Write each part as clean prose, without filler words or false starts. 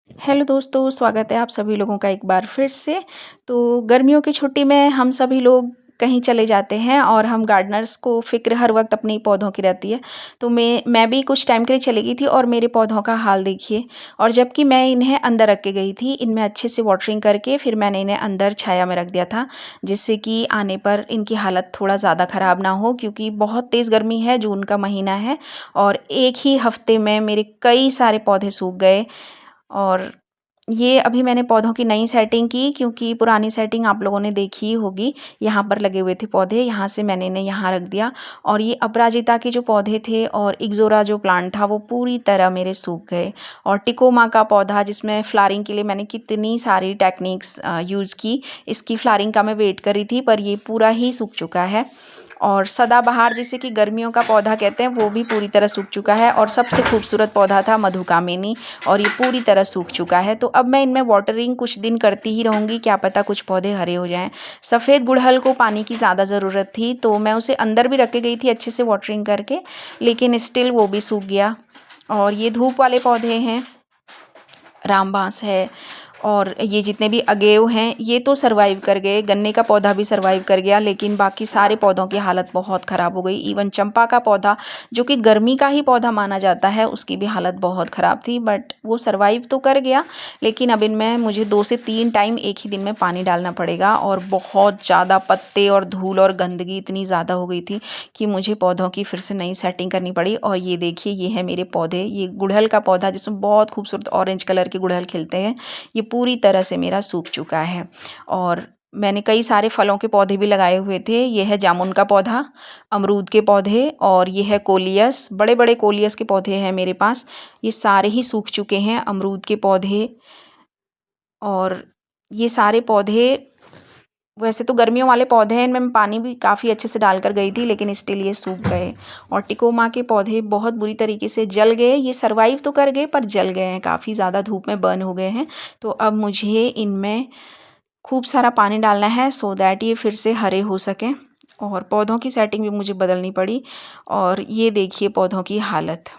Hello दोस्तों, स्वागत है आप सभी लोगों का एक बार फिर से। तो गर्मियों की छुट्टी में हम सभी लोग कहीं चले जाते हैं और हम गार्डनर्स को फ़िक्र हर वक़्त अपने पौधों की रहती है। तो मैं भी कुछ टाइम के लिए चली गई थी और मेरे पौधों का हाल देखिए। और जबकि मैं इन्हें अंदर रख के गई थी, इनमें अच्छे से वाटरिंग करके फिर मैंने इन्हें अंदर छाया में रख दिया था, जिससे कि आने पर इनकी हालत थोड़ा ज़्यादा ख़राब ना हो, क्योंकि बहुत तेज़ गर्मी है, जून का महीना है और एक ही हफ़्ते में मेरे कई सारे पौधे सूख गए। और ये अभी मैंने पौधों की नई सेटिंग की, क्योंकि पुरानी सेटिंग आप लोगों ने देखी ही होगी। यहाँ पर लगे हुए थे पौधे, यहाँ से मैंने इन्हें यहाँ रख दिया और ये अपराजिता के जो पौधे थे और इक्ज़ोरा जो प्लांट था वो पूरी तरह मेरे सूख गए। और टिकोमा का पौधा, जिसमें फ्लावरिंग के लिए मैंने कितनी सारी टेक्निक्स यूज़ की, इसकी फ्लावरिंग का मैं वेट कर रही थी, पर ये पूरा ही सूख चुका है। और सदाबहार, जिसे कि गर्मियों का पौधा कहते हैं, वो भी पूरी तरह सूख चुका है। और सबसे खूबसूरत पौधा था मधुकामिनी, और ये पूरी तरह सूख चुका है। तो अब मैं इनमें वाटरिंग कुछ दिन करती ही रहूँगी, क्या पता कुछ पौधे हरे हो जाएँ। सफ़ेद गुड़हल को पानी की ज़्यादा ज़रूरत थी, तो मैं उसे अंदर भी रख के गई थी अच्छे से वाटरिंग करके, लेकिन स्टिल वो भी सूख गया। और ये धूप वाले पौधे हैं, रामबांस है और ये जितने भी अगेव हैं ये तो सर्वाइव कर गए, गन्ने का पौधा भी सर्वाइव कर गया, लेकिन बाकी सारे पौधों की हालत बहुत ख़राब हो गई। इवन चंपा का पौधा, जो कि गर्मी का ही पौधा माना जाता है, उसकी भी हालत बहुत ख़राब थी, बट वो सर्वाइव तो कर गया। लेकिन अब इनमें मुझे 2 से 3 टाइम एक ही दिन में पानी डालना पड़ेगा। और बहुत ज़्यादा पत्ते और धूल और गंदगी इतनी ज़्यादा हो गई थी कि मुझे पौधों की फिर से नई सेटिंग करनी पड़ी। और ये देखिए, ये है मेरे पौधे। ये गुड़हल का पौधा, जिसमें बहुत खूबसूरत ऑरेंज कलर के गुड़हल खिलते हैं, ये पूरी तरह से मेरा सूख चुका है। और मैंने कई सारे फलों के पौधे भी लगाए हुए थे। ये है जामुन का पौधा, अमरूद के पौधे, और ये है कोलियस। बड़े बड़े कोलियस के पौधे हैं मेरे पास। ये सारे ही सूख चुके हैं, अमरूद के पौधे। और ये सारे पौधे, वैसे तो गर्मियों वाले पौधे हैं, इनमें मैं पानी भी काफ़ी अच्छे से डाल कर गई थी, लेकिन स्टिल ये सूख गए। और टिकोमा के पौधे बहुत बुरी तरीके से जल गए। ये सर्वाइव तो कर गए, पर जल गए हैं, काफ़ी ज़्यादा धूप में बर्न हो गए हैं। तो अब मुझे इनमें खूब सारा पानी डालना है, सो दैट ये फिर से हरे हो सकें। और पौधों की सेटिंग भी मुझे बदलनी पड़ी। और ये देखिए पौधों की हालत।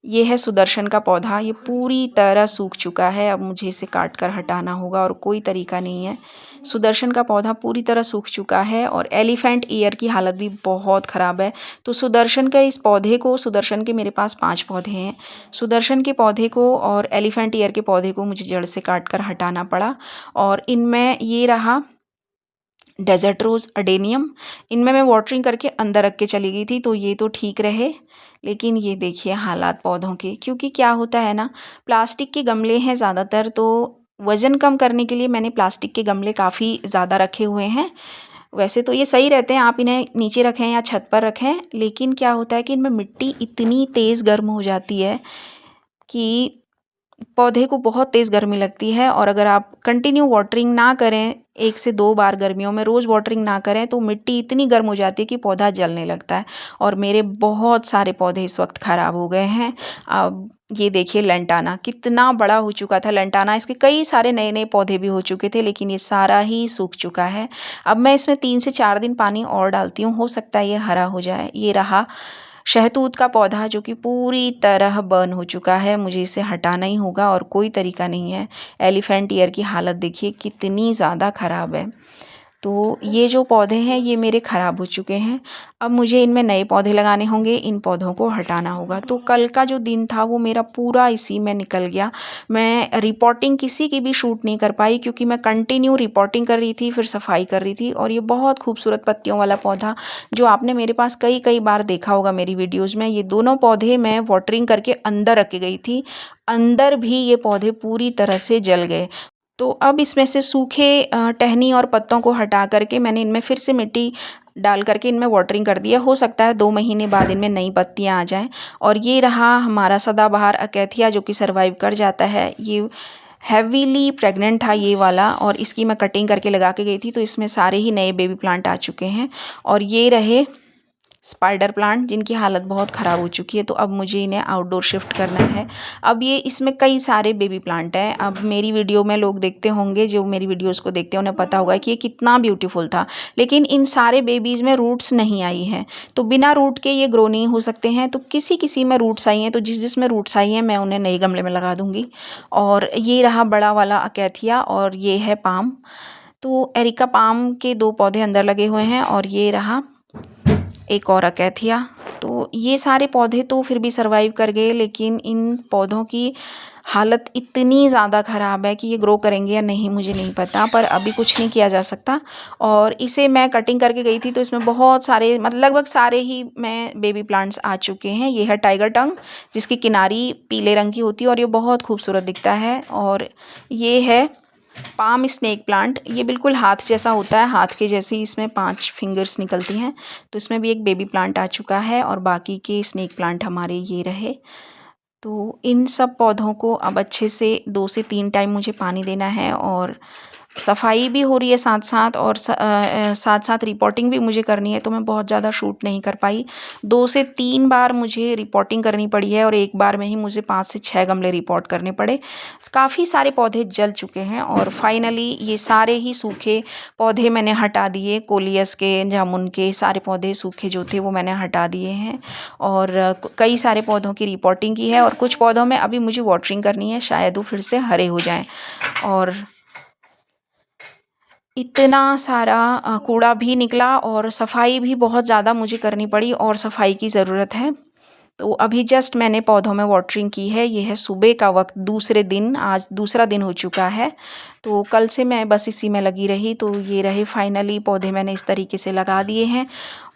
ये है सुदर्शन का पौधा, ये पूरी तरह सूख चुका है। अब मुझे इसे काट कर हटाना होगा और कोई तरीका नहीं है। सुदर्शन का पौधा पूरी तरह सूख चुका है। और एलिफेंट ईयर की हालत भी बहुत ख़राब है। तो सुदर्शन के इस पौधे को, सुदर्शन के मेरे पास 5 पौधे हैं, सुदर्शन के पौधे को और एलिफेंट ईयर के पौधे को मुझे जड़ से काट कर हटाना पड़ा। और इनमें ये रहा डेज़र्ट रोज़, अडेनियम। इनमें मैं वाटरिंग करके अंदर रख के चली गई थी, तो ये तो ठीक रहे। लेकिन ये देखिए हालात पौधों के, क्योंकि क्या होता है ना, प्लास्टिक के गमले हैं ज़्यादातर, तो वज़न कम करने के लिए मैंने प्लास्टिक के गमले काफ़ी ज़्यादा रखे हुए हैं। वैसे तो ये सही रहते हैं, आप इन्हें नीचे रखें या छत पर रखें, लेकिन क्या होता है कि इनमें मिट्टी इतनी तेज़ गर्म हो जाती है कि पौधे को बहुत तेज़ गर्मी लगती है। और अगर आप कंटिन्यू वाटरिंग ना करें, 1 से 2 बार गर्मियों में रोज़ वाटरिंग ना करें, तो मिट्टी इतनी गर्म हो जाती है कि पौधा जलने लगता है। और मेरे बहुत सारे पौधे इस वक्त ख़राब हो गए हैं। अब ये देखिए लेंटाना कितना बड़ा हो चुका था। लेंटाना, इसके कई सारे नए-नए पौधे भी हो चुके थे, लेकिन ये सारा ही सूख चुका है। अब मैं इसमें 3 से 4 दिन पानी और डालती हूँ, हो सकता है ये हरा हो जाए। ये रहा शहतूत का पौधा, जो कि पूरी तरह बर्न हो चुका है, मुझे इसे हटाना ही होगा और कोई तरीका नहीं है। एलिफेंट ईयर की हालत देखिए कितनी ज़्यादा ख़राब है। तो ये जो पौधे हैं ये मेरे ख़राब हो चुके हैं। अब मुझे इनमें नए पौधे लगाने होंगे, इन पौधों को हटाना होगा। तो कल का जो दिन था वो मेरा पूरा इसी में निकल गया। मैं रिपोर्टिंग किसी की भी शूट नहीं कर पाई, क्योंकि मैं कंटिन्यू रिपोर्टिंग कर रही थी, फिर सफाई कर रही थी। और ये बहुत खूबसूरत पत्तियों वाला पौधा, जो आपने मेरे पास कई कई बार देखा होगा मेरी वीडियोज़ में, ये दोनों पौधे मैं वाटरिंग करके अंदर रख के गई थी। अंदर भी ये पौधे पूरी तरह से जल गए। तो अब इसमें से सूखे टहनी और पत्तों को हटा करके मैंने इनमें फिर से मिट्टी डाल करके इनमें वाटरिंग कर दिया। हो सकता है 2 महीने बाद इनमें नई पत्तियां आ जाएं। और ये रहा हमारा सदाबहार अकैथिया, जो कि सर्वाइव कर जाता है। ये हैवीली प्रेग्नेंट था ये वाला, और इसकी मैं कटिंग करके लगा के गई थी, तो इसमें सारे ही नए बेबी प्लांट आ चुके हैं। और ये रहे स्पाइडर प्लांट जिनकी हालत बहुत ख़राब हो चुकी है, तो अब मुझे इन्हें आउटडोर शिफ्ट करना है। अब ये इसमें कई सारे बेबी प्लांट हैं। अब मेरी वीडियो में लोग देखते होंगे, जो मेरी वीडियोस को देखते हैं उन्हें पता होगा कि ये कितना ब्यूटीफुल था, लेकिन इन सारे बेबीज़ में रूट्स नहीं आई हैं। तो बिना रूट के ये ग्रो नहीं हो सकते हैं। तो किसी किसी में रूट्स आई हैं, तो जिसमें रूट्स आई हैं मैं उन्हें नए गमले में लगा दूँगी। और ये रहा बड़ा वाला अकैथिया और ये है पाम। तो एरिका पाम के 2 पौधे अंदर लगे हुए हैं और ये रहा एक और अकैथिया। तो ये सारे पौधे तो फिर भी सर्वाइव कर गए, लेकिन इन पौधों की हालत इतनी ज़्यादा ख़राब है कि ये ग्रो करेंगे या नहीं मुझे नहीं पता, पर अभी कुछ नहीं किया जा सकता। और इसे मैं कटिंग करके गई थी, तो इसमें बहुत सारे मतलब लगभग सारे ही मैं बेबी प्लांट्स आ चुके हैं। ये है टाइगर टंग, जिसकी किनारी पीले रंग की होती है और ये बहुत खूबसूरत दिखता है। और ये है पाम स्नेक प्लांट, ये बिल्कुल हाथ जैसा होता है, हाथ के जैसी इसमें 5 फिंगर्स निकलती हैं। तो इसमें भी एक बेबी प्लांट आ चुका है और बाकी के स्नेक प्लांट हमारे ये रहे। तो इन सब पौधों को अब अच्छे से 2 से 3 टाइम मुझे पानी देना है और सफाई भी हो रही है साथ-साथ और साथ-साथ रिपोर्टिंग भी मुझे करनी है, तो मैं बहुत ज़्यादा शूट नहीं कर पाई। 2 से 3 बार मुझे रिपोर्टिंग करनी पड़ी है और एक बार में ही मुझे 5 से 6 गमले रिपोर्ट करने पड़े। काफ़ी सारे पौधे जल चुके हैं और फाइनली ये सारे ही सूखे पौधे मैंने हटा दिए। कोलियस के, जामुन के सारे पौधे सूखे जो थे वो मैंने हटा दिए हैं और कई सारे पौधों की रिपोर्टिंग की है और कुछ पौधों में अभी मुझे वाटरिंग करनी है, शायद वो फिर से हरे हो जाएँ। और इतना सारा कूड़ा भी निकला और सफाई भी बहुत ज़्यादा मुझे करनी पड़ी और सफाई की ज़रूरत है। तो अभी जस्ट मैंने पौधों में वाटरिंग की है। ये है सुबह का वक़्त, दूसरे दिन, आज दूसरा दिन हो चुका है। तो कल से मैं बस इसी में लगी रही। तो ये रहे फाइनली पौधे मैंने इस तरीके से लगा दिए हैं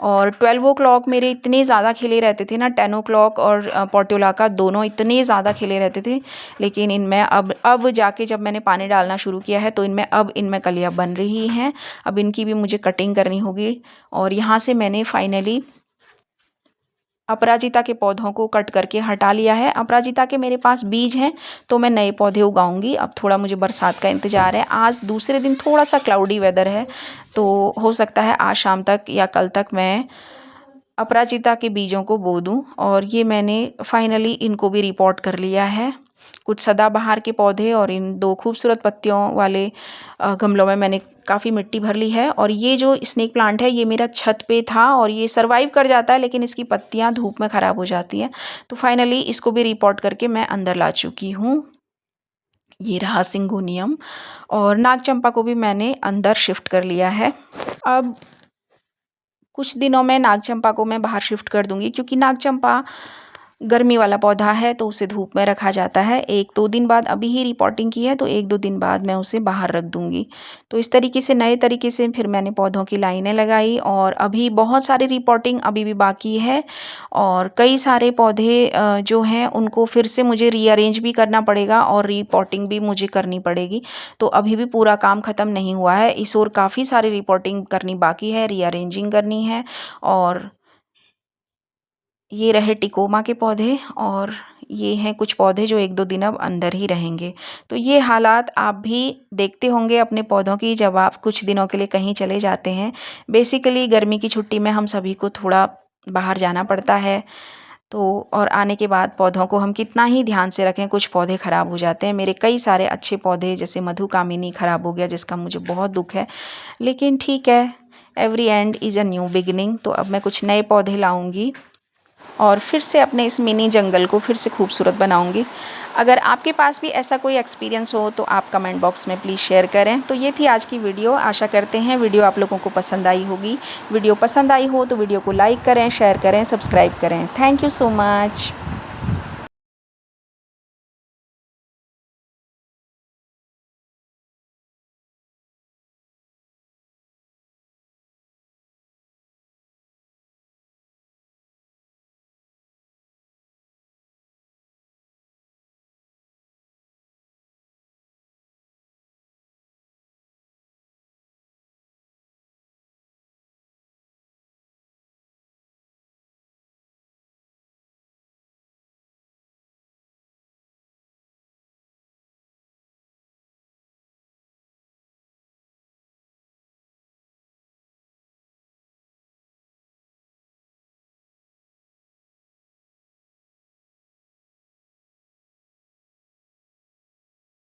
और 12 ओ क्लॉक मेरे इतने ज़्यादा खिले रहते थे ना, 10 ओ क्लॉक और पोर्टुलाका दोनों इतने ज़्यादा खिले रहते थे। लेकिन इनमें अब जाके जब मैंने पानी डालना शुरू किया है, तो इनमें कलियाँ बन रही हैं। अब इनकी भी मुझे कटिंग करनी होगी और यहाँ से मैंने फाइनली अपराजिता के पौधों को कट करके हटा लिया है। अपराजिता के मेरे पास बीज हैं, तो मैं नए पौधे उगाऊंगी। अब थोड़ा मुझे बरसात का इंतज़ार है। आज दूसरे दिन थोड़ा सा क्लाउडी वेदर है, तो हो सकता है आज शाम तक या कल तक मैं अपराजिता के बीजों को बो दूं। और ये मैंने फाइनली इनको भी रिपोर्ट कर लिया है। कुछ सदाबहार के पौधे और इन 2 खूबसूरत पत्तियों वाले गमलों में मैंने काफ़ी मिट्टी भर ली है। और ये जो स्नेक प्लांट है, ये मेरा छत पे था और ये सर्वाइव कर जाता है, लेकिन इसकी पत्तियां धूप में ख़राब हो जाती हैं। तो फाइनली इसको भी रिपोर्ट करके मैं अंदर ला चुकी हूँ। ये रहा सिंगोनियम और नागचंपा को भी मैंने अंदर शिफ्ट कर लिया है। अब कुछ दिनों में नागचंपा को मैं बाहर शिफ्ट कर दूंगी, क्योंकि नागचंपा गर्मी वाला पौधा है, तो उसे धूप में रखा जाता है। 1-2 दिन बाद, अभी ही रिपोर्टिंग की है तो 1-2 दिन बाद मैं उसे बाहर रख दूंगी। तो इस तरीके से, नए तरीके से फिर मैंने पौधों की लाइनें लगाई और अभी बहुत सारी रिपोर्टिंग अभी भी बाकी है और कई सारे पौधे जो हैं उनको फिर से मुझे रीअरेंज भी करना पड़ेगा और रिपोर्टिंग भी मुझे करनी पड़ेगी। तो अभी भी पूरा काम ख़त्म नहीं हुआ है, इस ओर काफ़ी सारी रिपोर्टिंग करनी बाकी है, रीअरेंजिंग करनी है। और ये रहे टिकोमा के पौधे और ये हैं कुछ पौधे जो 1-2 दिन अब अंदर ही रहेंगे। तो ये हालात आप भी देखते होंगे अपने पौधों की, जब आप कुछ दिनों के लिए कहीं चले जाते हैं। बेसिकली गर्मी की छुट्टी में हम सभी को थोड़ा बाहर जाना पड़ता है, तो और आने के बाद पौधों को हम कितना ही ध्यान से रखें, कुछ पौधे ख़राब हो जाते हैं। मेरे कई सारे अच्छे पौधे जैसे मधुकामिनी ख़राब हो गया, जिसका मुझे बहुत दुख है, लेकिन ठीक है, every and is a new beginning. तो अब मैं कुछ नए पौधे लाऊंगी और फिर से अपने इस मिनी जंगल को फिर से खूबसूरत बनाऊंगी। अगर आपके पास भी ऐसा कोई एक्सपीरियंस हो तो आप कमेंट बॉक्स में प्लीज़ शेयर करें। तो ये थी आज की वीडियो। आशा करते हैं वीडियो आप लोगों को पसंद आई होगी। वीडियो पसंद आई हो तो वीडियो को लाइक करें, शेयर करें, सब्सक्राइब करें। Thank you so much.